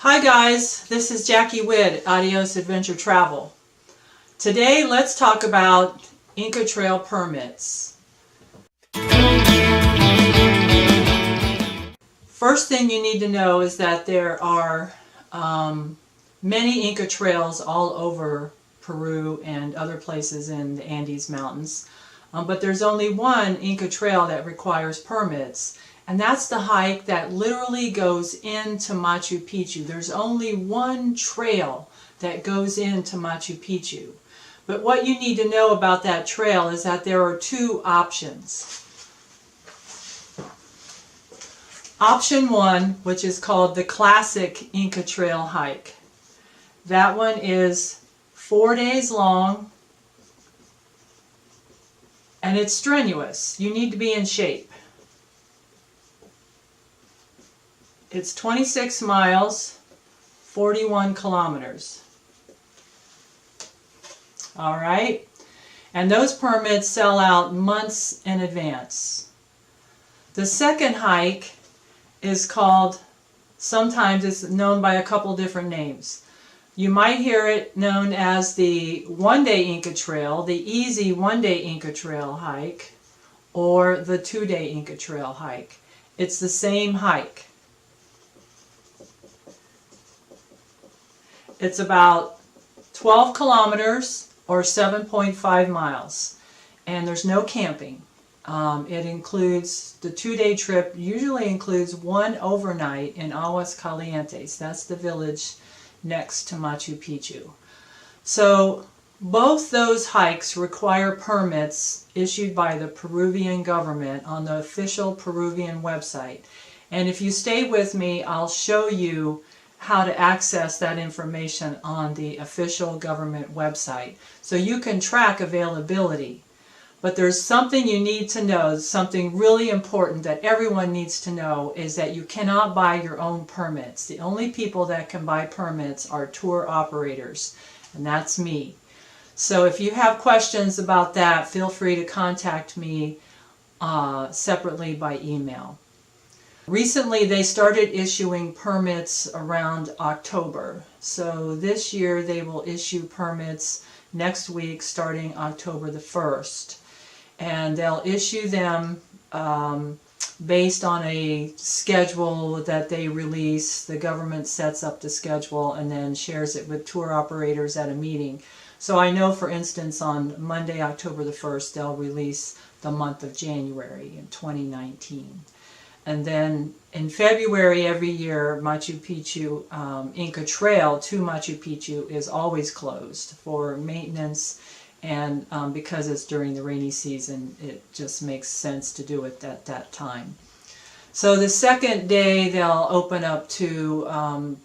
Hi guys, this is Jacquie Whitt, Adios Adventure Travel. Today let's talk about Inca Trail permits. First thing you need to know is that there are many Inca trails all over Peru and other places in the Andes Mountains. But there's only one Inca Trail that requires permits, and that's the hike that literally goes into Machu Picchu. There's only one trail that goes into Machu Picchu. But what you need to know about that trail is that there are two options. Option one, which is called the classic Inca Trail hike. That one is 4 days long, and it's strenuous. You need to be in shape. It's 26 miles, 41 kilometers. All right, and those permits sell out months in advance. The second hike is called, sometimes it's known by a couple different names. You might hear it known as the one-day Inca Trail, the easy one-day Inca Trail hike, or the two-day Inca Trail hike. It's the same hike. It's about 12 kilometers or 7.5 miles, and there's no camping. It includes, the two-day trip usually includes one overnight in Aguas Calientes. That's the village next to Machu Picchu. So both those hikes require permits issued by the Peruvian government on the official Peruvian website. And if you stay with me, I'll show you how to access that information on the official government website so you can track availability. But there's something you need to know, something really important that everyone needs to know, is that you cannot buy your own permits. The only people that can buy permits are tour operators, and that's me. So if you have questions about that, feel free to contact me separately by email. Recently they started issuing permits around October. So this year they will issue permits next week starting October the 1st. And they'll issue them based on a schedule that they release. The government sets up the schedule and then shares it with tour operators at a meeting. So I know, for instance, on Monday, October the 1st, they'll release the month of January in 2019. And then in February every year, Machu Picchu Inca Trail to Machu Picchu is always closed for maintenance, and because it's during the rainy season, it just makes sense to do it at that time. So the second day they'll open up to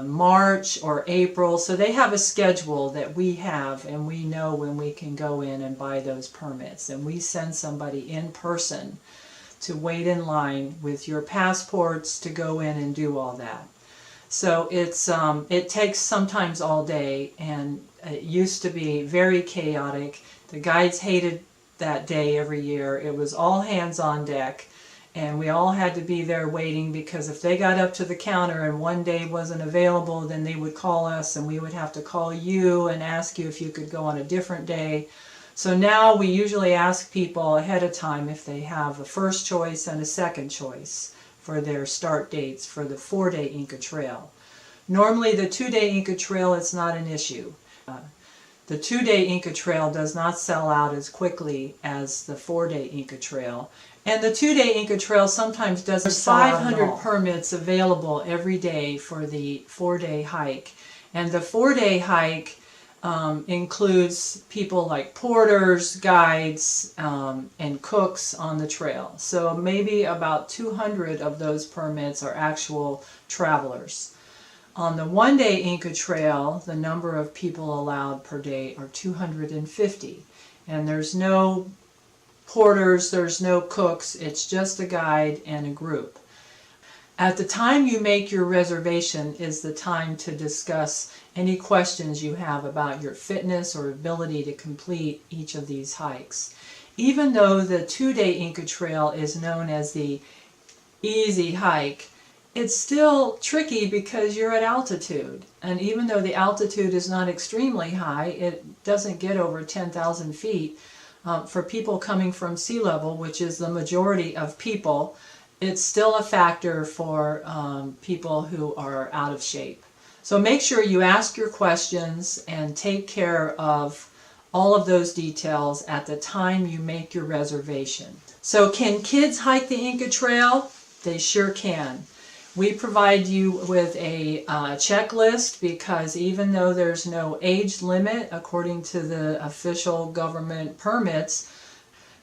March or April, so they have a schedule that we have, and we know when we can go in and buy those permits, and we send somebody in person to wait in line with your passports to go in and do all that. So it takes sometimes all day, and it used to be very chaotic. The guides hated that day every year. It was all hands on deck, and we all had to be there waiting, because if they got up to the counter and one day wasn't available, then they would call us, and we would have to call you and ask you if you could go on a different day. So now we usually ask people ahead of time if they have a first choice and a second choice for their start dates for the 4-day Inca Trail. Normally the 2-day Inca Trail, it's not an issue. The 2-day Inca Trail does not sell out as quickly as the 4-day Inca Trail. And the 2-day Inca Trail sometimes doesn't sell out at all. 500 permits available every day for the 4-day hike. And the 4-day hike includes people like porters, guides, and cooks on the trail. So maybe about 200 of those permits are actual travelers. On the 1-day Inca Trail, the number of people allowed per day are 250. And there's no porters, there's no cooks, it's just a guide and a group. At the time you make your reservation is the time to discuss any questions you have about your fitness or ability to complete each of these hikes. Even though the 2-day Inca Trail is known as the easy hike, it's still tricky because you're at altitude, and even though the altitude is not extremely high, it doesn't get over 10,000 feet. For people coming from sea level, which is the majority of people, it's still a factor for people who are out of shape. So make sure you ask your questions and take care of all of those details at the time you make your reservation. So can kids hike the Inca Trail? They sure can. We provide you with a checklist because even though there's no age limit according to the official government permits,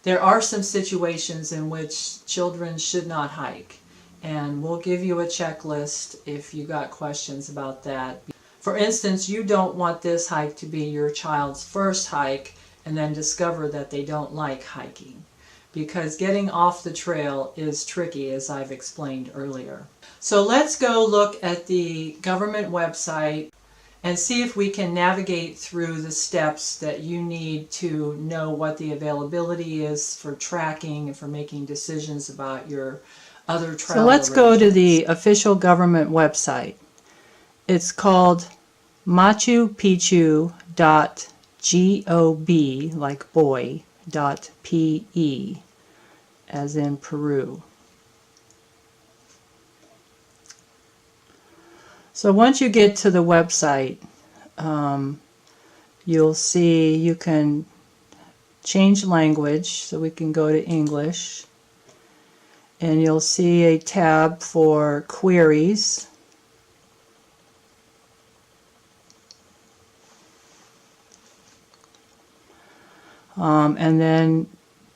there are some situations in which children should not hike. And we'll give you a checklist if you got questions about that. For instance, you don't want this hike to be your child's first hike and then discover that they don't like hiking, because getting off the trail is tricky, as I've explained earlier. So let's go look at the government website and see if we can navigate through the steps that you need to know what the availability is for tracking and for making decisions about your other travel. So let's go to the official government website. It's called Machupicchu.gob, like boy, .pe, as in Peru. So once you get to the website, you'll see you can change language, so we can go to English, and you'll see a tab for queries. And then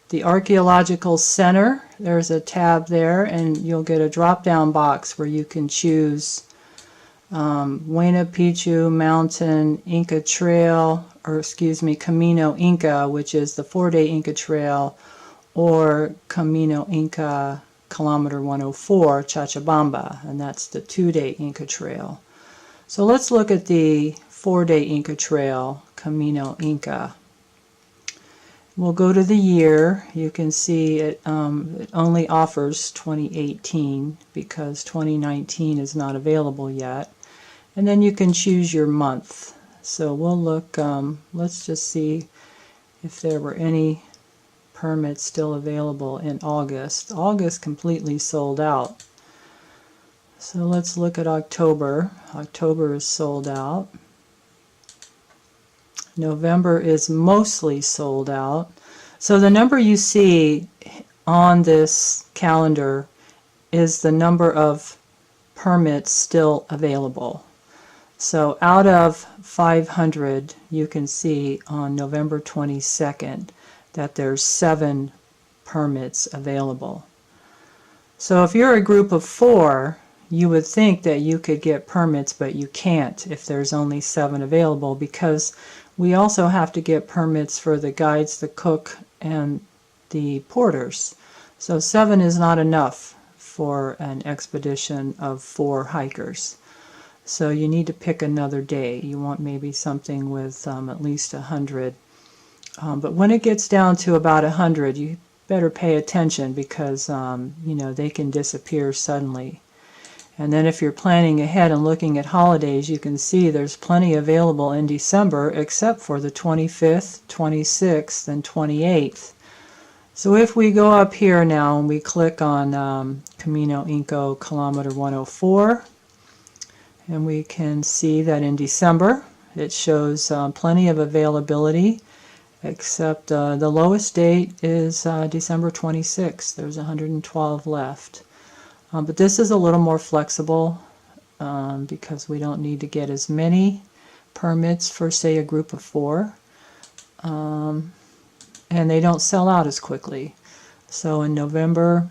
the Archaeological Center, there's a tab there, and you'll get a drop-down box where you can choose Huayna Picchu Mountain Inca Trail, or excuse me, Camino Inca, which is the 4-day Inca Trail, or Camino Inca Kilometer 104, Chabamba, and that's the 2-day Inca Trail. So let's look at the 4-day Inca Trail, Camino Inca. We'll go to the year. You can see it only offers 2018 because 2019 is not available yet. And then you can choose your month. So we'll look, let's just see if there were any permits still available in August. August completely sold out. So let's look at October. October is sold out. November is mostly sold out. So the number you see on this calendar is the number of permits still available. So out of 500, you can see on November 22nd that there's 7 permits available. So if you're a group of 4, you would think that you could get permits, but you can't if there's only 7 available, because we also have to get permits for the guides, the cook, and the porters. So 7 is not enough for an expedition of 4 hikers. So you need to pick another day. You want maybe something with at least 100. But when it gets down to about 100, you better pay attention because you know, they can disappear suddenly. And then if you're planning ahead and looking at holidays, you can see there's plenty available in December except for the 25th, 26th, and 28th. So if we go up here now and we click on Camino Inca Kilometer 104, and we can see that in December it shows plenty of availability, except the lowest date is December 26th. There's 112 left. But this is a little more flexible because we don't need to get as many permits for, say, a group of 4. And they don't sell out as quickly. So in November,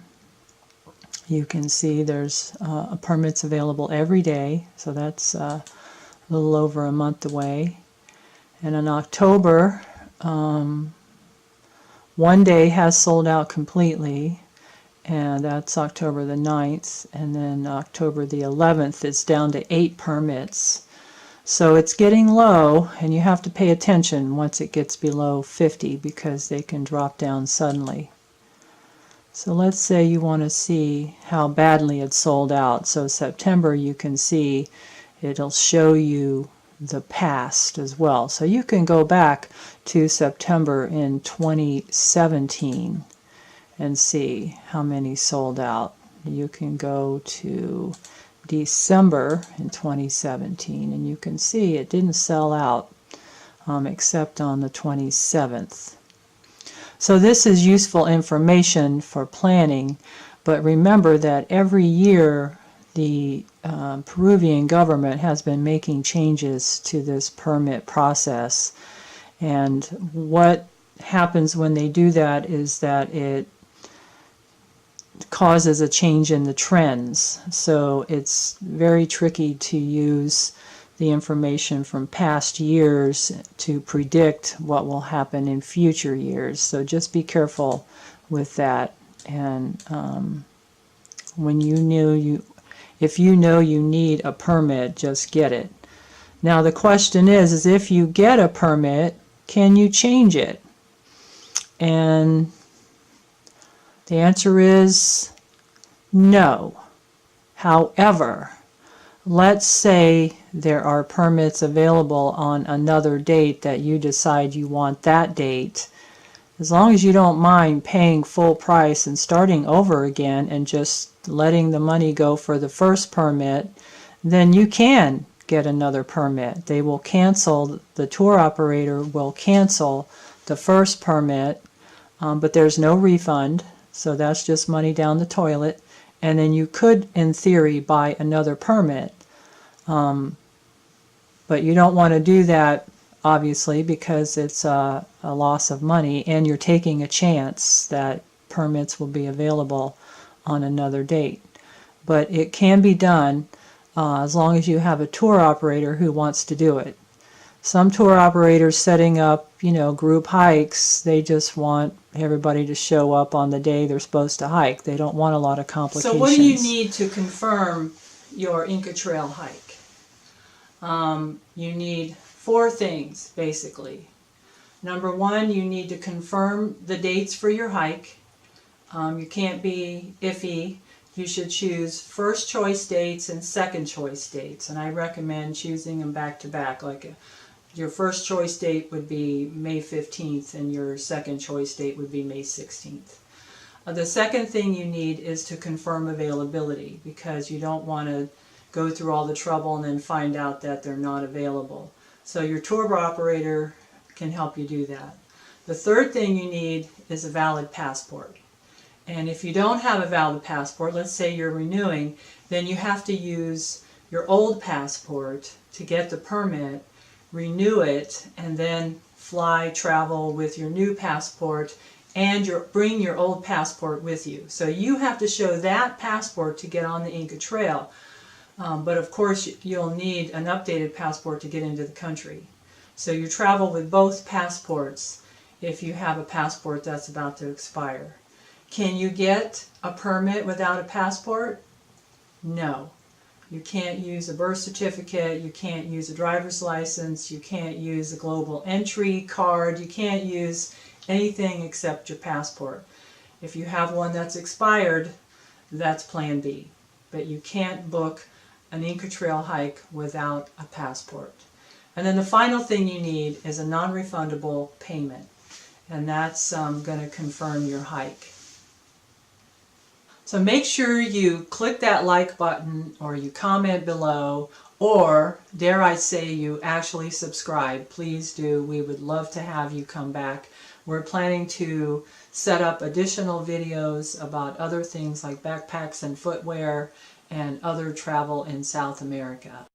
you can see there's permits available every day. So that's a little over a month away. And in October, one day has sold out completely. And that's October the 9th, and then October the 11th it's down to 8 permits. So it's getting low, and you have to pay attention once it gets below 50 because they can drop down suddenly. So let's say you want to see how badly it's sold out. So September, you can see it'll show you the past as well. So you can go back to September in 2017 and see how many sold out. You can go to December in 2017 and you can see it didn't sell out except on the 27th. So this is useful information for planning, but remember that every year the Peruvian government has been making changes to this permit process, and what happens when they do that is that it causes a change in the trends. So it's very tricky to use the information from past years to predict what will happen in future years. So just be careful with that. And when if you know you need a permit, just get it. Now the question is if you get a permit, can you change it? And the answer is no. However, let's say there are permits available on another date that you decide you want that date. As long as you don't mind paying full price and starting over again and just letting the money go for the first permit, then you can get another permit. They will cancel, the tour operator will cancel the first permit, but there's no refund, so that's just money down the toilet. And then you could, in theory, buy another permit. But you don't want to do that, obviously, because it's a loss of money, and you're taking a chance that permits will be available on another date. But it can be done as long as you have a tour operator who wants to do it. Some tour operators setting up, group hikes, they just want everybody to show up on the day they're supposed to hike. They don't want a lot of complications. So what do you need to confirm your Inca Trail hike? You need 4 things, basically. Number 1, you need to confirm the dates for your hike. You can't be iffy. You should choose first choice dates and second choice dates, and I recommend choosing them back to back. Like your first choice date would be May 15th and your second choice date would be May 16th. The second thing you need is to confirm availability, because you don't want to go through all the trouble and then find out that they're not available. So your tour operator can help you do that. The third thing you need is a valid passport. And if you don't have a valid passport, let's say you're renewing, then you have to use your old passport to get the permit, renew it, and then travel with your new passport, and bring your old passport with you. So you have to show that passport to get on the Inca Trail. But of course you'll need an updated passport to get into the country. So you travel with both passports if you have a passport that's about to expire. Can you get a permit without a passport? No. You can't use a birth certificate, you can't use a driver's license, you can't use a global entry card, you can't use anything except your passport. If you have one that's expired, that's plan B. But you can't book an Inca Trail hike without a passport. And then the final thing you need is a non-refundable payment, and that's going to confirm your hike. So make sure you click that like button, or you comment below, or dare I say you actually subscribe. Please do. We would love to have you come back. We're planning to set up additional videos about other things like backpacks and footwear and other travel in South America.